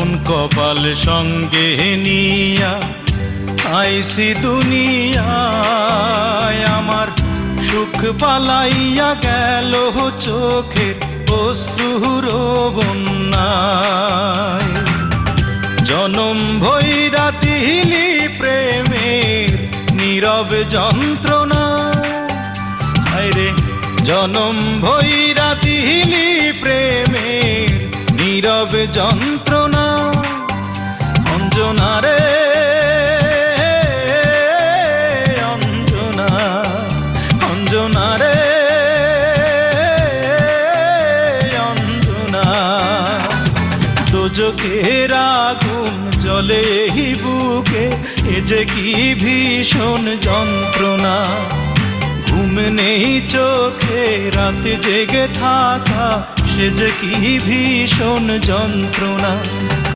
কোন কপাল সঙ্গে নিয়া আইসি দুনিয়ায়, আমার সুখ পালাইয়া গেল চোখের অশ্রুর বন্যায়। জনম ভৈরা দিলি প্রেমের নীরব যন্ত্রণা, আরে জনম ভৈরা দিলি প্রেমের নীরব যন্ত্রণা। অঞ্জনা রে অঞ্জনা, অঞ্জনা রে অঞ্জনা। দোজখের আগুন জ্বলে এই বুকে, এ যে কি ভীষণ যন্ত্রণা। ঘুম নেই চোখে রাতে জেগে থাকা, সে যে কি ভীষণ যন্ত্রণা।